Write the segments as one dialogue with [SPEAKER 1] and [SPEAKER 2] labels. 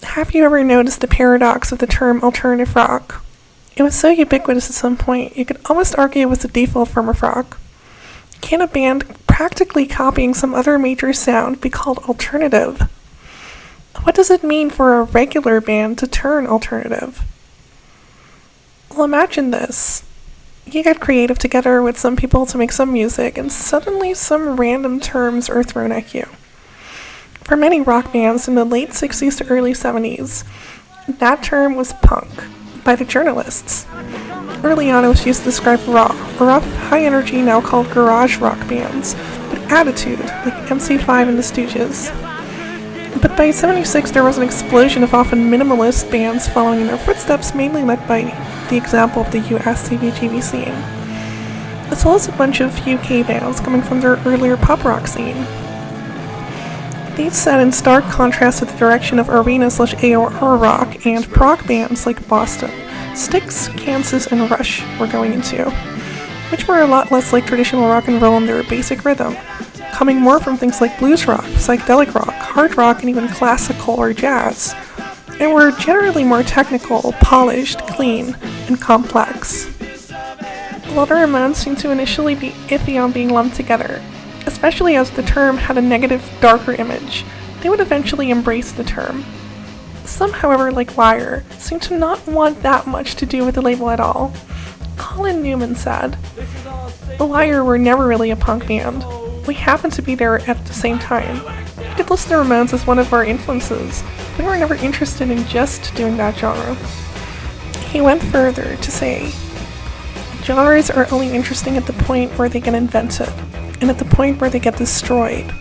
[SPEAKER 1] Have you ever noticed the paradox of the term alternative rock? It was so ubiquitous at some point, you could almost argue it was the default form of rock. Can a band practically copying some other major sound be called alternative? What does it mean for a regular band to turn alternative? Well, imagine this. You get creative together with some people to make some music, and suddenly some random terms are thrown at you. For many rock bands in the late 60s to early 70s, that term was punk, by the journalists. Early on it was used to describe rough, high-energy, now called garage rock bands, with attitude, like MC5 and the Stooges. But by 76 there was an explosion of often minimalist bands following in their footsteps, mainly led by the example of the US CBGB scene, as well as a bunch of UK bands coming from their earlier pop rock scene. These set in stark contrast to the direction of arena/AOR rock and prog bands like Boston, Styx, Kansas, and Rush were going into, which were a lot less like traditional rock and roll in their basic rhythm, coming more from things like blues rock, psychedelic rock, hard rock, and even classical or jazz, and were generally more technical, polished, clean, and complex. While the Ramones seemed to initially be iffy on being lumped together, especially as the term had a negative, darker image, they would eventually embrace the term. Some, however, like Wire, seem to not want that much to do with the label at all. Colin Newman said, "The Wire were never really a punk band. We happened to be there at the same time. We could list the Ramones as one of our influences. We were never interested in just doing that genre." He went further to say, "Genres are only interesting at the point where they get invented, and at the point where they get destroyed.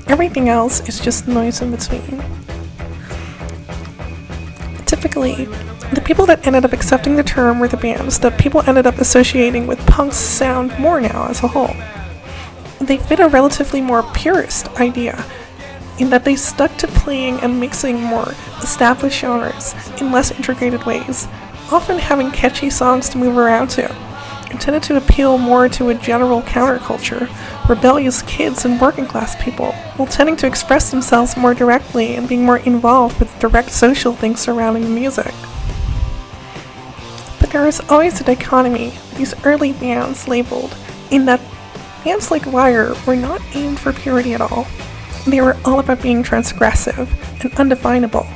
[SPEAKER 1] Everything else is just noise in between." Typically, the people that ended up accepting the term were the bands that people ended up associating with punk's sound more now as a whole. They fit a relatively more purist idea, in that they stuck to playing and mixing more established genres in less integrated ways, often having catchy songs to move around to, and tended to appeal more to a general counterculture, rebellious kids and working class people, while tending to express themselves more directly and being more involved with direct social things surrounding the music. But there is always a dichotomy with these early bands labeled, in that bands like Wire were not aimed for purity at all. They were all about being transgressive and undefinable,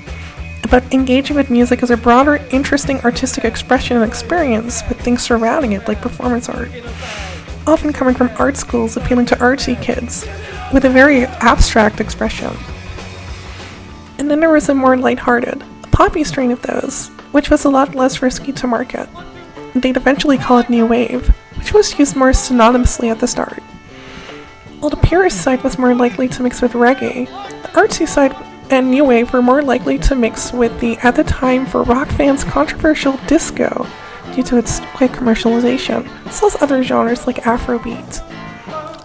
[SPEAKER 1] about engaging with music as a broader, interesting artistic expression and experience with things surrounding it like performance art, often coming from art schools appealing to artsy kids, with a very abstract expression. And then there was a more lighthearted, poppy strain of those, which was a lot less risky to market. They'd eventually call it New Wave, which was used more synonymously at the start. While the purist side was more likely to mix with reggae, the artsy side and New Wave were more likely to mix with the, at the time for rock fans, controversial disco, due to its quick commercialization, as well as other genres like Afrobeat.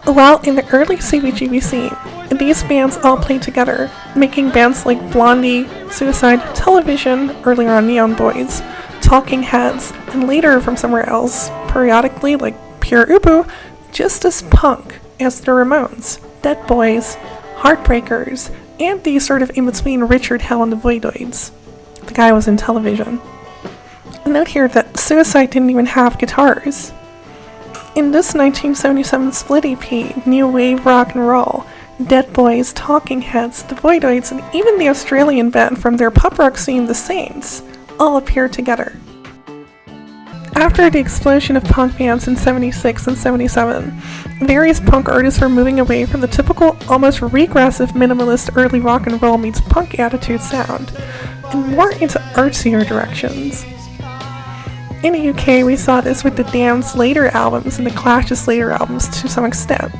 [SPEAKER 1] While in the early CBGB scene, these bands all played together, making bands like Blondie, Suicide, Television, earlier on Neon Boys, Talking Heads, and later from somewhere else, periodically like Pure Ubu, just as punk as the Ramones, Dead Boys, Heartbreakers, and the sort of in-between Richard Hell and the Voidoids. The guy was in Television. Note here that Suicide didn't even have guitars. In this 1977 split EP, New Wave Rock and Roll, Dead Boys, Talking Heads, the Voidoids, and even the Australian band from their pop rock scene, The Saints, all appeared together. After the explosion of punk bands in 76 and 77, various punk artists were moving away from the typical, almost regressive minimalist early rock and roll meets punk attitude sound, and more into artsier directions. In the UK, we saw this with the Damned's later albums and the Clash's later albums to some extent.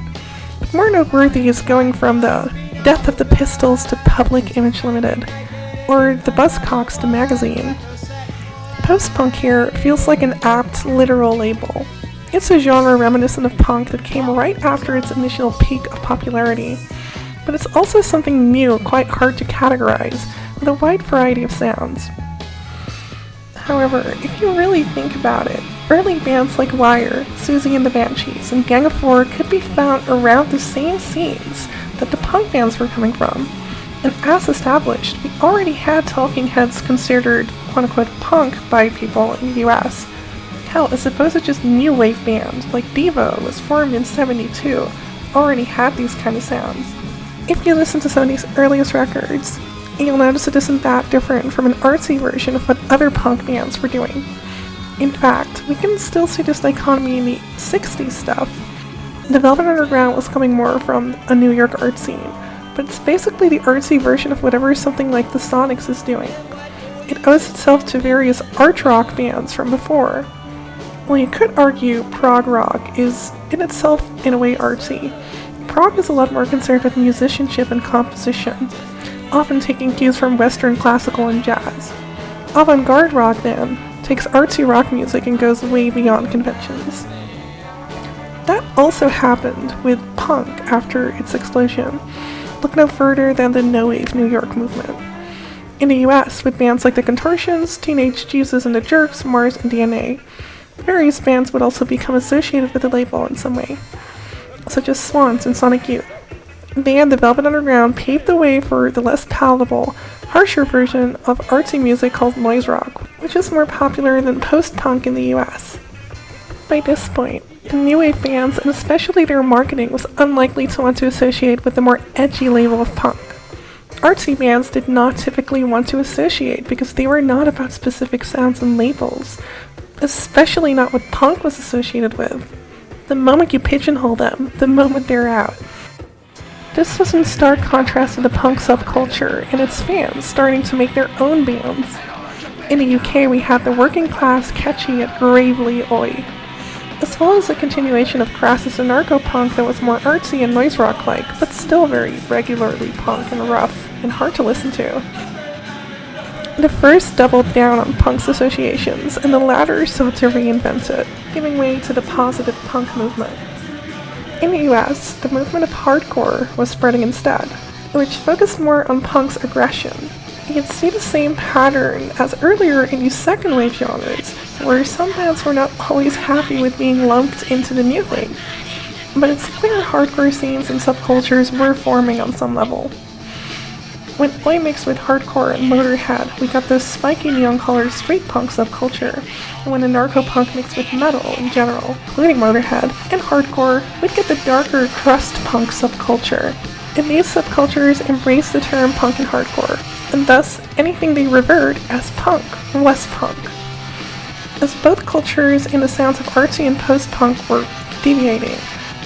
[SPEAKER 1] But more noteworthy is going from the Death of the Pistols to Public Image Limited, or the Buzzcocks to Magazine. Post-punk here feels like an apt, literal label. It's a genre reminiscent of punk that came right after its initial peak of popularity, but it's also something new, quite hard to categorize, with a wide variety of sounds. However, if you really think about it, early bands like Wire, Susie and the Banshees, and Gang of Four could be found around the same scenes that the punk bands were coming from, And as established, we already had talking heads considered quote-unquote punk by people in the US. Hell, a supposed just new wave band like Devo was formed in '72 already had these kind of sounds. If you listen to some of these earliest records, you'll notice it isn't that different from an artsy version of what other punk bands were doing. In fact, we can still see this dichotomy in the '60s stuff. The Velvet Underground was coming more from a New York art scene, but it's basically the artsy version of whatever something like the Sonics is doing. It owes itself to various art rock bands from before. Well, you could argue prog rock is in itself in a way artsy. Prog is a lot more concerned with musicianship and composition, often taking cues from Western classical and jazz. Avant-garde rock, then, takes artsy rock music and goes way beyond conventions. That also happened with punk after its explosion. Look no further than the No Wave New York movement. In the US, with bands like the Contortions, Teenage Jesus and the Jerks, Mars, and DNA, various bands would also become associated with the label in some way, such as Swans and Sonic Youth. The Velvet Underground paved the way for the less palatable, harsher version of artsy music called noise rock, which is more popular than post-punk in the US. By this point, the new wave bands, and especially their marketing, was unlikely to want to associate with the more edgy label of punk. Artsy bands did not typically want to associate because they were not about specific sounds and labels, especially not what punk was associated with. The moment you pigeonhole them, the moment they're out. This was in stark contrast to the punk subculture and its fans starting to make their own bands. In the UK, we had the working class, catchy yet gravely oi, as well as a continuation of crass anarcho-punk that was more artsy and noise rock-like, but still very regularly punk and rough and hard to listen to. The first doubled down on punk's associations, and the latter sought to reinvent it, giving way to the positive punk movement. In the US, the movement of hardcore was spreading instead, which focused more on punk's aggression. You can see the same pattern as earlier in these second wave genres, where some bands were not always happy with being lumped into the new thing, but it's clear hardcore scenes and subcultures were forming on some level. When oi mixed with hardcore and Motorhead, we got this spiky neon-colored street punk subculture, and when anarcho-punk mixed with metal in general, including Motorhead, and hardcore, we'd get the darker crust punk subculture. And these subcultures embraced the term punk and hardcore, and thus anything they revered as punk was punk. As both cultures and the sounds of artsy and post-punk were deviating,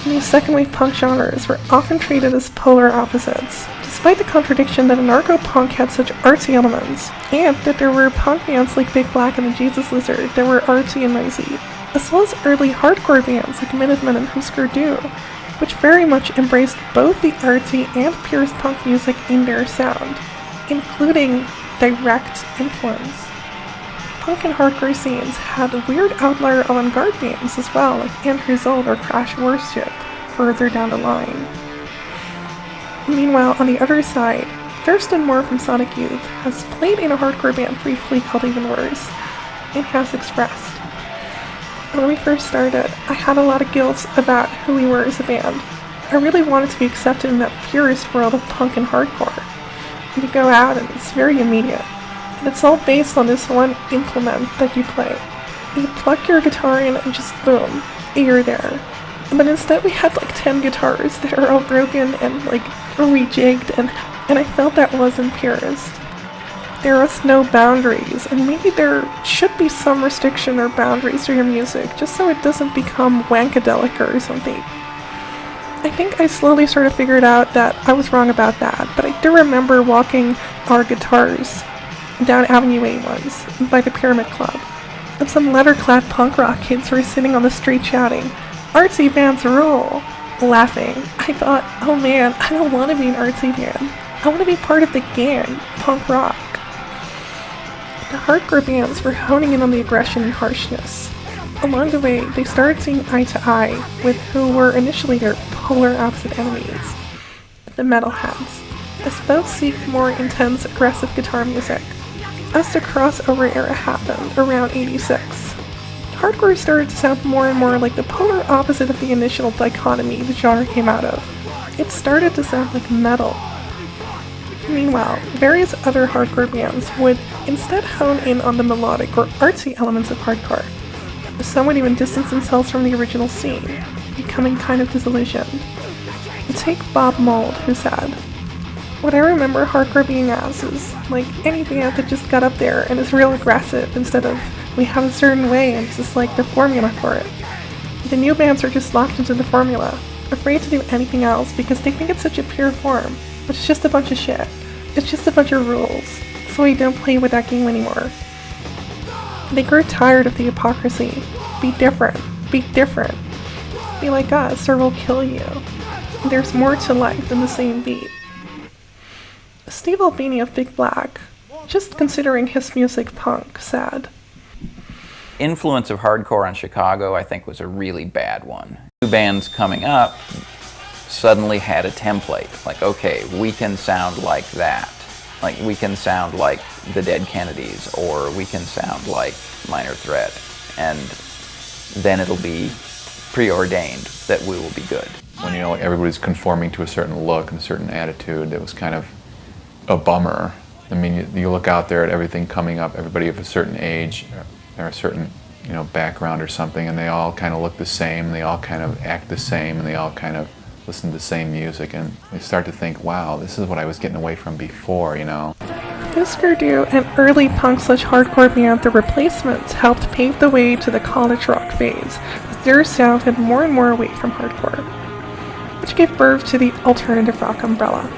[SPEAKER 1] these second-wave punk genres were often treated as polar opposites, despite the contradiction that anarcho-punk had such artsy elements, and that there were punk bands like Big Black and the Jesus Lizard that were artsy and noisy, as well as early hardcore bands like Minutemen and Husker Du, which very much embraced both the artsy and purist punk music in their sound, including direct influence. Punk and hardcore scenes had weird outlier avant-garde bands as well, like Andrew Zold or Crash Worship, further down the line. Meanwhile, on the other side, Thurston Moore from Sonic Youth has played in a hardcore band briefly called Even Worse, and has expressed, "When we first started, I had a lot of guilt about who we were as a band. I really wanted to be accepted in that purest world of punk and hardcore. You go out and it's very immediate. And it's all based on this one implement that you play. You plug your guitar in and just boom, you're there. But instead we had like 10 guitars that are all broken and like rejigged, and I felt that wasn't purist. There was no boundaries, and maybe there should be some restriction or boundaries to your music, just so it doesn't become wankadelic or something." I think I slowly sort of figured out that I was wrong about that, but I do remember walking our guitars down Avenue A once, by the Pyramid Club, and some leather-clad punk rock kids were sitting on the street shouting, "Artsy bands rule!" laughing. I thought, oh man, I don't want to be an artsy band. I want to be part of the gang, punk rock. The hardcore bands were honing in on the aggression and harshness. Along the way, they started seeing eye to eye with who were initially their polar opposite enemies, the metalheads, as both seek more intense, aggressive guitar music. As the crossover era happened around '86, hardcore started to sound more and more like the polar opposite of the initial dichotomy the genre came out of. It started to sound like metal. Meanwhile, various other hardcore bands would instead hone in on the melodic or artsy elements of hardcore. Some would even distance themselves from the original scene, becoming kind of disillusioned. Take Bob Mould, who said, "What I remember hardcore being as is like any band that just got up there and is real aggressive instead of we have a certain way and it's just like the formula for it. The new bands are just locked into the formula, afraid to do anything else because they think it's such a pure form, which is just a bunch of shit. It's just a bunch of rules, so we don't play with that game anymore. They grew tired of the hypocrisy. Be different. Be different. Be like us or we'll kill you. There's more to life than the same beat." Steve Albini of Big Black, just considering his music punk, said,
[SPEAKER 2] Influence of hardcore on Chicago, I think, was a really bad one. New bands coming up suddenly had a template. Like, okay, we can sound like that. Like, we can sound like the Dead Kennedys, or we can sound like Minor Threat. And then it'll be preordained that we will be good.
[SPEAKER 3] When everybody's conforming to a certain look and a certain attitude, it was kind of a bummer. I mean, you look out there at everything coming up, everybody of a certain age or a certain background or something, and they all kind of look the same, they all kind of act the same, and they all kind of listen to the same music, and you start to think, wow, this is what I was getting away from before,
[SPEAKER 1] Husker Du, an early punk/hardcore band, The Replacements, helped pave the way to the college rock phase, as their sound had more and more away from hardcore, which gave birth to the alternative rock umbrella.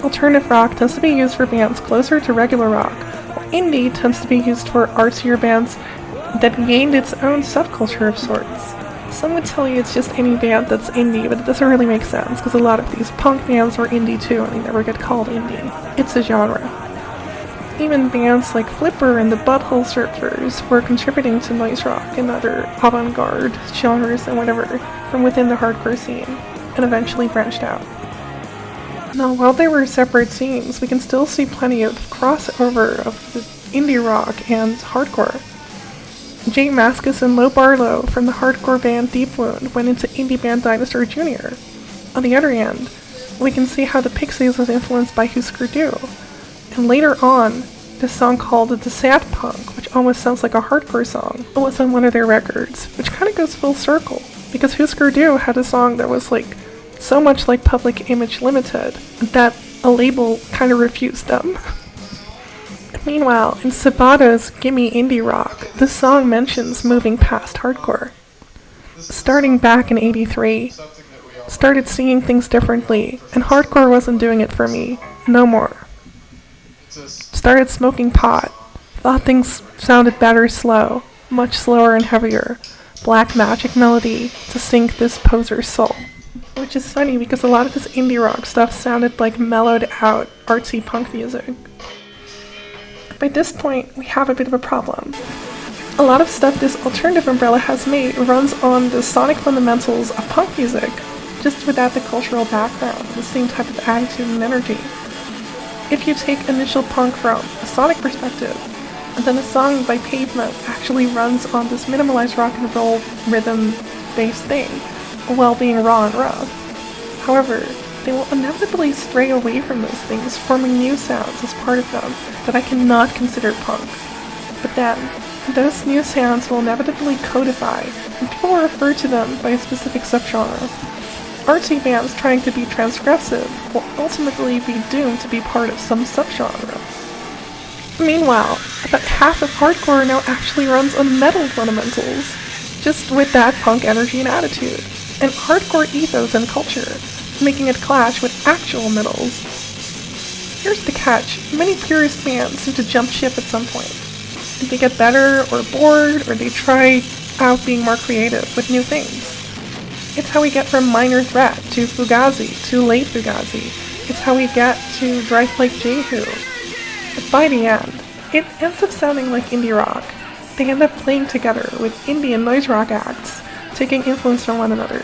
[SPEAKER 1] Alternative rock tends to be used for bands closer to regular rock, while indie tends to be used for artsier bands that gained its own subculture of sorts. Some would tell you it's just any band that's indie, but it doesn't really make sense, because a lot of these punk bands were indie too, and they never get called indie. It's a genre. Even bands like Flipper and the Butthole Surfers were contributing to noise rock and other avant-garde genres and whatever from within the hardcore scene, and eventually branched out. Now, while they were separate scenes, we can still see plenty of crossover of the indie rock and hardcore. Jay Mascis and Lo Barlow from the hardcore band Deep Wound went into indie band Dinosaur Jr. On the other hand, we can see how the Pixies was influenced by Husker Du. And later on, this song called The Sad Punk, which almost sounds like a hardcore song, was on one of their records, which kind of goes full circle, because Husker Du had a song that was like so much like Public Image Limited that a label kind of refused them. Meanwhile, in Sebadoh's Gimme Indie Rock, the song mentions moving past hardcore. Starting back in '83, started seeing things differently, and hardcore wasn't doing it for me, no more. Started smoking pot, thought things sounded better slow, much slower and heavier, black magic melody to sink this poser's soul. Which is funny because a lot of this indie rock stuff sounded like mellowed out, artsy punk music. By this point, we have a bit of a problem. A lot of stuff this alternative umbrella has made runs on the sonic fundamentals of punk music, just without the cultural background, the same type of attitude and energy. If you take initial punk from a sonic perspective, and then a song by Pavement actually runs on this minimalized rock and roll rhythm-based thing, while being raw and rough. However, they will inevitably stray away from those things, forming new sounds as part of them that I cannot consider punk. But then, those new sounds will inevitably codify, and people will refer to them by a specific subgenre. Artsy bands trying to be transgressive will ultimately be doomed to be part of some subgenre. Meanwhile, about half of hardcore now actually runs on metal fundamentals, just with that punk energy and attitude, and hardcore ethos and culture, making it clash with actual metals. Here's the catch: many purist bands seem to jump ship at some point. They get better or bored, or they try out being more creative with new things. It's how we get from Minor Threat to Fugazi to Late Fugazi. It's how we get to Drive Like Jehu. But by the end, it ends up sounding like indie rock. They end up playing together with indie and noise rock acts, taking influence from one another.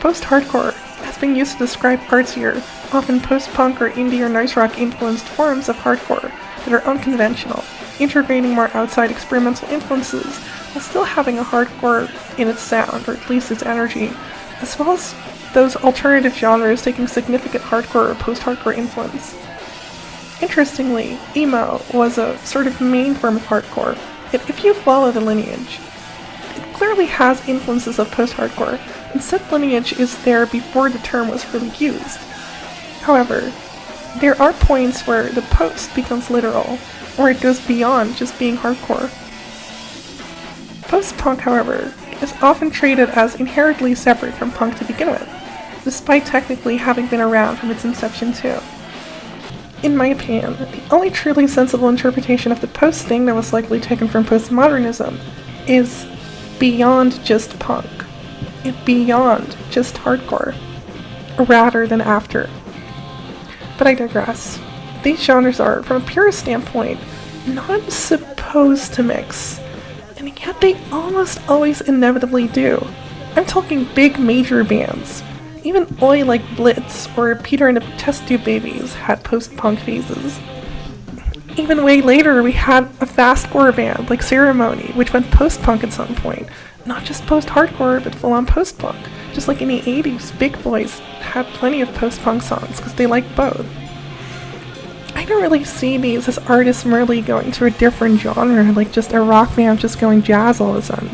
[SPEAKER 1] Post-hardcore has been used to describe artsier, often post-punk or indie or noise rock influenced forms of hardcore that are unconventional, integrating more outside experimental influences while still having a hardcore in its sound, or at least its energy, as well as those alternative genres taking significant hardcore or post-hardcore influence. Interestingly, emo was a sort of main form of hardcore, yet if you follow the lineage, it clearly has influences of post-hardcore, and said lineage is there before the term was really used. However, there are points where the post becomes literal, or it goes beyond just being hardcore. Post-punk, however, is often treated as inherently separate from punk to begin with, despite technically having been around from its inception too. In my opinion, the only truly sensible interpretation of the post thing that was likely taken from postmodernism is beyond just punk, and beyond just hardcore, rather than after. But I digress. These genres are, from a purist standpoint, not supposed to mix, and yet they almost always inevitably do. I'm talking big major bands. Even Oi like Blitz or Peter and the Test Tube Babies had post-punk phases. Even way later we had a fastcore band like Ceremony, which went post-punk at some point. Not just post-hardcore, but full-on post-punk. Just like in the 80s, Big Boys had plenty of post-punk songs because they liked both. I don't really see these as artists merely going to a different genre, like just a rock band just going jazz all of a sudden.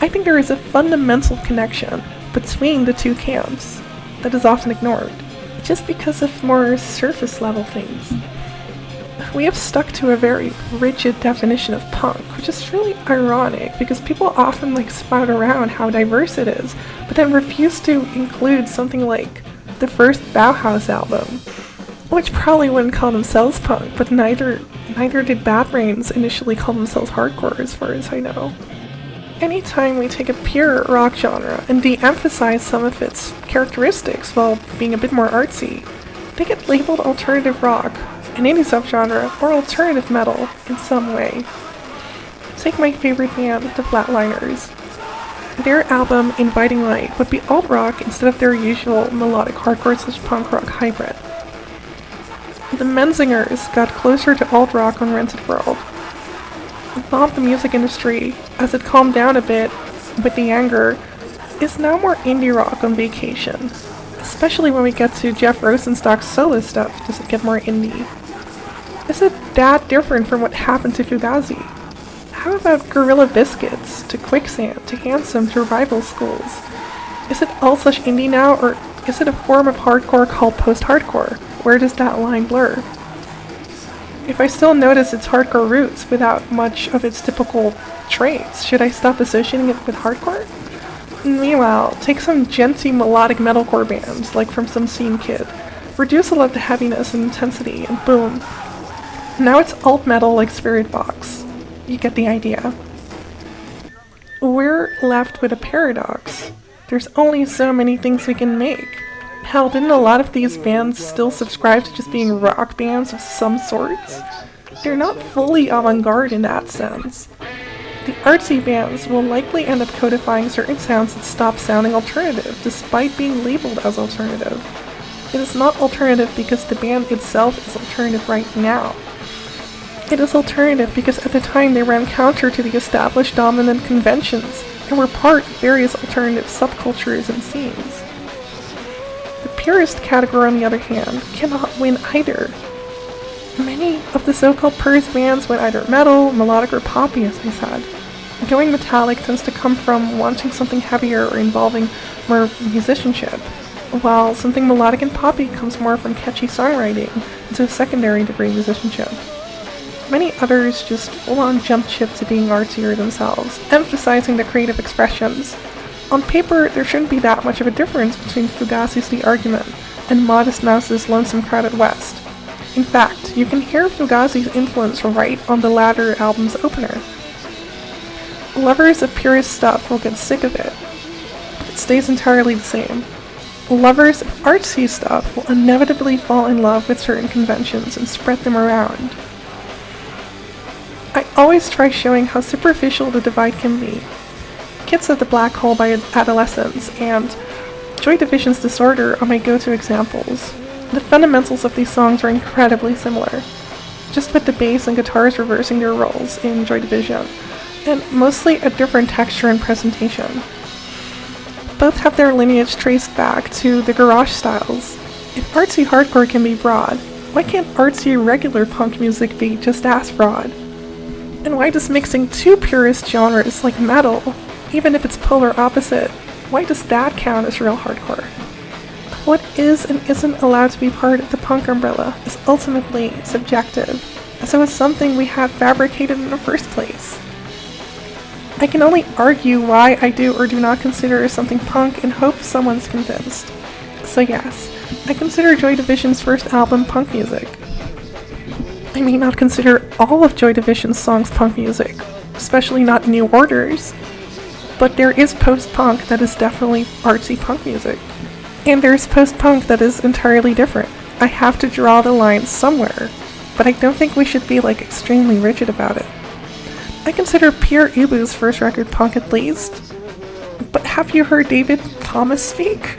[SPEAKER 1] I think there is a fundamental connection between the two camps that is often ignored, just because of more surface level things. We have stuck to a very rigid definition of punk, which is really ironic because people often spout around how diverse it is, but then refuse to include something like the first Bauhaus album, which probably wouldn't call themselves punk, but neither did Bad Brains initially call themselves hardcore as far as I know. Anytime we take a pure rock genre and de-emphasize some of its characteristics while being a bit more artsy, they get labeled alternative rock, an indie subgenre, or alternative metal in some way. Take my favorite band, the Flatliners. Their album, Inviting Light, would be alt-rock instead of their usual melodic hardcore/punk rock hybrid. The Menzingers got closer to alt-rock on Rented World. Bob the music industry, as it calmed down a bit with the anger, is now more indie rock on Vacation. Especially when we get to Jeff Rosenstock's solo stuff, does it get more indie? Is it that different from what happened to Fugazi? How about Gorilla Biscuits, to Quicksand, to Handsome, to Rival Schools? Is it all such indie now, or is it a form of hardcore called post-hardcore? Where does that line blur? If I still notice its hardcore roots without much of its typical traits, should I stop associating it with hardcore? Meanwhile, take some genty melodic metalcore bands, like from some scene kid, reduce a lot of the heaviness and intensity, and boom. Now it's alt metal like Spiritbox. You get the idea. We're left with a paradox. There's only so many things we can make. Hell, didn't a lot of these bands still subscribe to just being rock bands of some sorts? They're not fully avant-garde in that sense. The artsy bands will likely end up codifying certain sounds that stop sounding alternative, despite being labeled as alternative. It is not alternative because the band itself is alternative right now. It is alternative because at the time they ran counter to the established dominant conventions, and were part of various alternative subcultures and scenes. The purist category, on the other hand, cannot win either. Many of the so-called purist bands went either metal, melodic, or poppy, as I said. Going metallic tends to come from wanting something heavier or involving more musicianship, while something melodic and poppy comes more from catchy songwriting and to a secondary degree musicianship. Many others just full-on jump ship to being artsier themselves, emphasizing the creative expressions. On paper, there shouldn't be that much of a difference between Fugazi's The Argument and Modest Mouse's Lonesome Crowded West. In fact, you can hear Fugazi's influence right on the latter album's opener. Lovers of purist stuff will get sick of it, but it stays entirely the same. Lovers of artsy stuff will inevitably fall in love with certain conventions and spread them around. I always try showing how superficial the divide can be. Kids at the Black Hole by Adolescence and Joy Division's Disorder are my go-to examples. The fundamentals of these songs are incredibly similar, just with the bass and guitars reversing their roles in Joy Division, and mostly a different texture and presentation. both have their lineage traced back to the garage styles. If artsy hardcore can be broad, why can't artsy regular punk music be just as broad? And why does mixing two purist genres like metal, even if it's polar opposite, why does that count as real hardcore? What is and isn't allowed to be part of the punk umbrella is ultimately subjective, so it's something we have fabricated in the first place. I can only argue why I do or do not consider something punk and hope someone's convinced. So yes, I consider Joy Division's first album punk music. I may not consider all of Joy Division's songs punk music, especially not New Orders, but there is post-punk that is definitely artsy punk music. And there's post-punk that is entirely different. I have to draw the line somewhere, but I don't think we should be extremely rigid about it. I consider Pierre Ubu's first record punk at least, but have you heard David Thomas speak?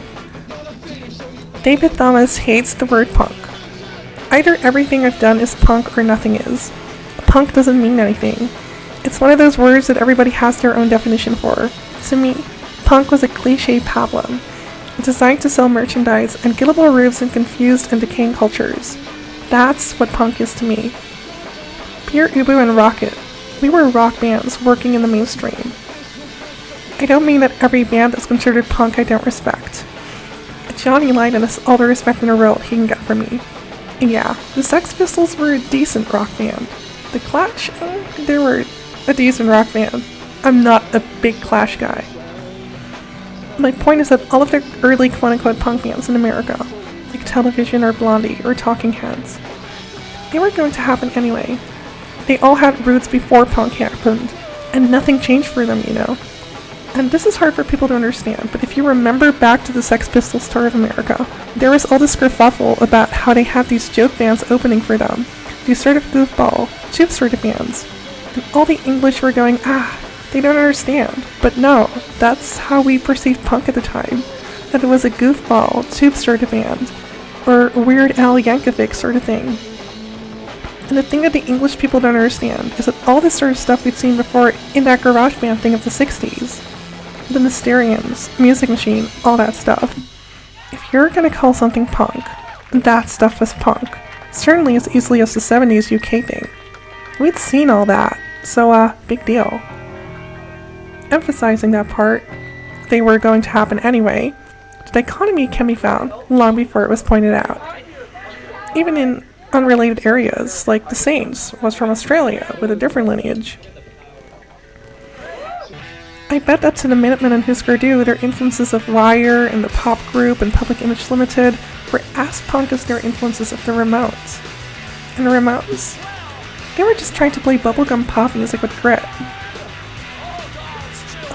[SPEAKER 1] David Thomas hates the word punk. Either everything I've done is punk or nothing is. Punk doesn't mean anything. It's one of those words that everybody has their own definition for. To me, punk was a cliché pablum, designed to sell merchandise and gettable roofs in confused and decaying cultures. That's what punk is to me. Pierre Ubu and Rocket, we were rock bands working in the mainstream. I don't mean that every band that's considered punk I don't respect. Johnny Lydon has all the respect in the world he can get from me. And yeah, the Sex Pistols were a decent rock band. The Clash, they were a decent rock band. I'm not a big Clash guy. My point is that all of the early quote-unquote punk bands in America, like Television or Blondie or Talking Heads, they were going to happen anyway. They all had roots before punk happened, and nothing changed for them, you know. And this is hard for people to understand, but if you remember back to the Sex Pistols tour of America, there was all this kerfuffle about how they had these joke bands opening for them, these sort of goofball, cheap sort of bands. And all the English were going, they don't understand. But no, that's how we perceived punk at the time. That it was a goofball, tube sort of band, or Weird Al Yankovic sort of thing. And the thing that the English people don't understand is that all this sort of stuff we'd seen before in that garage band thing of the 60s, the Mysterians, Music Machine, all that stuff. If you're gonna call something punk, that stuff was punk. Certainly as easily as the 70s UK thing. We'd seen all that, so big deal. Emphasizing that part, they were going to happen anyway, the dichotomy can be found long before it was pointed out. Even in unrelated areas, like the Saints was from Australia with a different lineage. I bet that to the Minutemen and Husker Du, their influences of Wire and the pop group and Public Image Limited were as punk as their influences of the Ramones. And the Ramones? They were just trying to play bubblegum pop music with grit.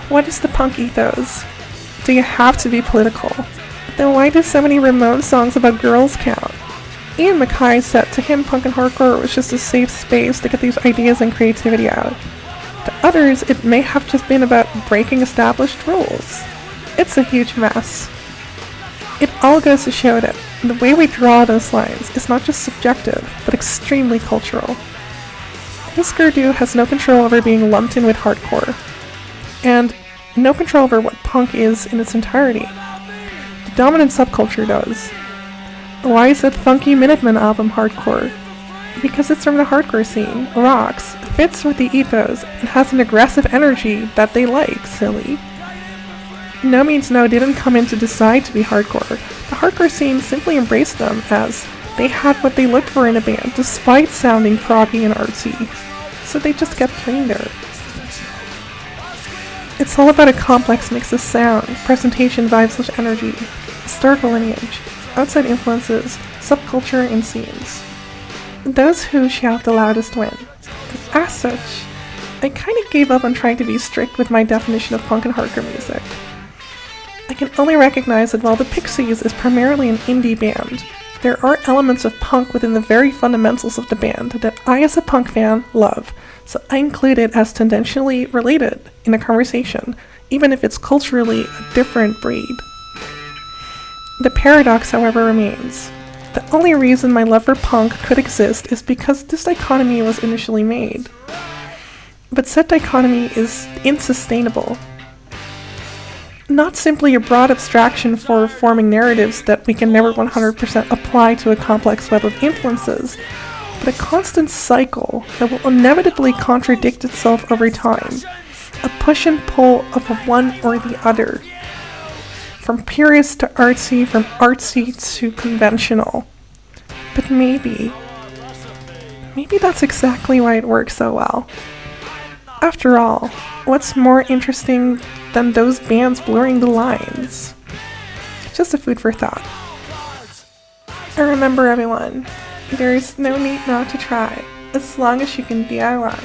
[SPEAKER 1] What is the punk ethos? Do you have to be political? Then why do so many Ramones songs about girls count? Ian MacKaye said to him punk and hardcore was just a safe space to get these ideas and creativity out. To others, it may have just been about breaking established rules. It's a huge mess. It all goes to show that the way we draw those lines is not just subjective, but extremely cultural. Husker Du has no control over being lumped in with hardcore, and no control over what punk is in its entirety. The dominant subculture does. Why is that funky Minutemen album hardcore? Because it's from the hardcore scene, rocks, fits with the ethos, and has an aggressive energy that they like, silly. No Means No didn't come in to decide to be hardcore. The hardcore scene simply embraced them as they had what they looked for in a band, despite sounding proggy and artsy. So they just kept playing there. It's all about a complex mix of sound, presentation, vibes/energy, historical lineage, outside influences, subculture, and scenes. Those who shout the loudest win. As such, I kind of gave up on trying to be strict with my definition of punk and hardcore music. I can only recognize that while the Pixies is primarily an indie band, there are elements of punk within the very fundamentals of the band that I as a punk fan love, so I include it as tendentially related in a conversation, even if it's culturally a different breed. The paradox, however, remains. The only reason my love for punk could exist is because this dichotomy was initially made. But said dichotomy is insustainable. not simply a broad abstraction for forming narratives that we can never 100% apply to a complex web of influences, but a constant cycle that will inevitably contradict itself over time, a push and pull of one or the other, from purist to artsy, from artsy to conventional. But maybe that's exactly why it works so well. After all, what's more interesting than those bands blurring the lines? Just a food for thought. And remember, everyone, there is no need not to try, as long as you can DIY.